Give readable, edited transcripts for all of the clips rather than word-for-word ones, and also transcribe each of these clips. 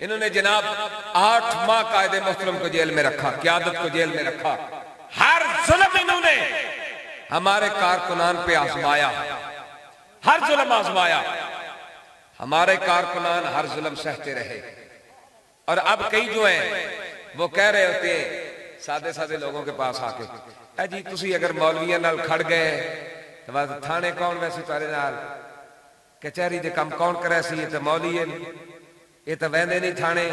इन्होंने जनाब 8 माह कायदे मोहतरम को जेल में रखा, क़यादत को जेल में रखा। हर जुल्म इन्होंने हमारे कारकुनान पे आजमाया, हर जुल्म आजमाया। हमारे कारकुनान हर जुल्म सहते रहे। और अब कई जो हैं वो कह रहे होते हैं सादे सादे लोगों के पास आके, ए जी तुसी अगर मौलवियां नाल खड़ गए तो बस थाने कौन वैसी तारे नाल, कचहरी दे काम कौन करे सी, ये तो मौली है, ये तो वहदे नहीं थाने,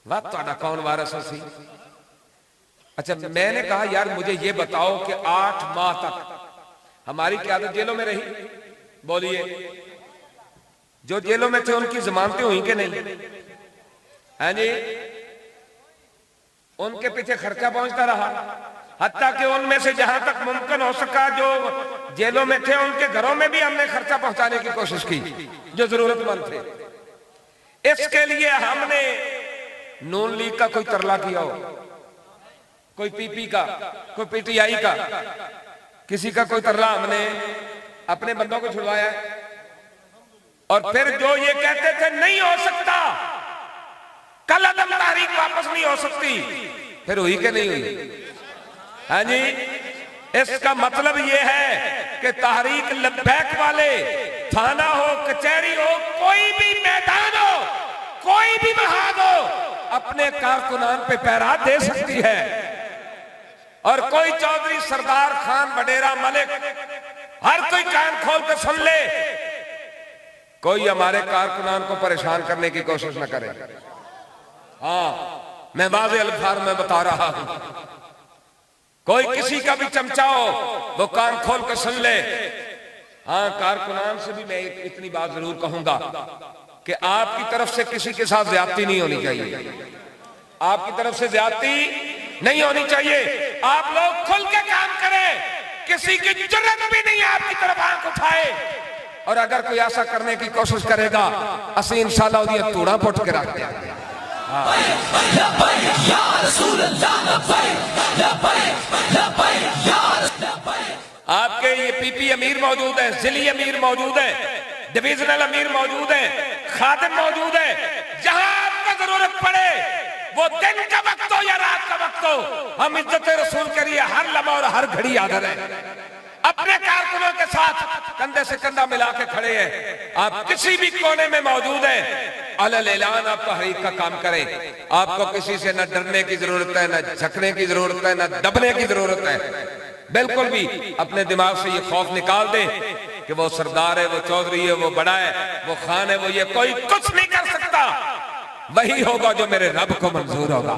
वाह तुहाडा कौन वारस सी। अच्छा मैंने कहा यार मुझे ये बताओ कि 8 माह तक हमारी क़यादत जेलों में रही, बोलिए जो जेलों में थे उनकी जमानतें हुई कि नहीं? हाँ जी, उनके पीछे खर्चा पहुंचता रहा, हत्ता कि उनमें से जहां तक मुमकिन हो सका जो जेलों में थे उनके घरों में भी हमने खर्चा पहुंचाने की कोशिश की जो जरूरतमंद थे। इसके लिए हमने नून लीग का कोई तरला किया हो, कोई पीपी का, कोई पीटीआई का, किसी का कोई तरला हमने अपने बंदों को छुड़वाया। और फिर जो ये कहते थे नहीं हो सकता, कल अदम तारीख वापस नहीं हो सकती, फिर हुई कि नहीं हुई? हाँ जी, इसका मतलब ये है कि तहरीक लब्बैक वाले थाना हो, कचहरी हो, कोई भी मैदान हो, कोई भी महाद हो, अपने कारकुनान पे पहरा दे सकती है। और कोई चौधरी, सरदार, खान, बडेरा, मलिक, हर कोई कान खोल कर सुन ले, कोई हमारे कारकुनान को परेशान करने की कोशिश न करे। हाँ मैं वाज़े अल्फाज में बता रहा हूं, कोई किसी का भी चमचा हो वो कान खोल कर सुन ले। हाँ कारकुनान से भी मैं इतनी बात जरूर कहूंगा कि आपकी तरफ से किसी के साथ ज्यादती नहीं होनी चाहिए, आपकी तरफ से ज्यादती नहीं होनी चाहिए। आप लोग खुल के काम करें, किसी की जुर्रत भी नहीं आपकी तरफ आंख उठाए। और अगर कोई ऐसा करने की कोशिश करेगा असि इंशाअल्लाह उदी तूड़ा पुट के रख देंगे। आपके ये पीपी अमीर मौजूद है, जिली अमीर मौजूद है, डिविजनल अमीर मौजूद है, खादिम मौजूद है। जहां आपको जरूरत पड़े, वो दिन का वक्त हो या रात का वक्त हो, हम इज्जत रसूल के लिए हर लम्हा और हर घड़ी हाजिर हैं। अपने कारकुनों के साथ कंधे से कंधा मिला के खड़े हैं। आप किसी भी कोने में मौजूद हैं, अलल ऐलान आप तहरीक का काम करें। आपको किसी से न डरने की जरूरत है, न झकने की जरूरत है, न दबने की जरूरत है। बिल्कुल भी अपने दिमाग से ये खौफ निकाल दें कि वो सरदार है, वो चौधरी है, वो बड़ा है, वो खान है, वो ये कोई कुछ नहीं कर सकता। वही होगा जो मेरे रब को मंजूर होगा।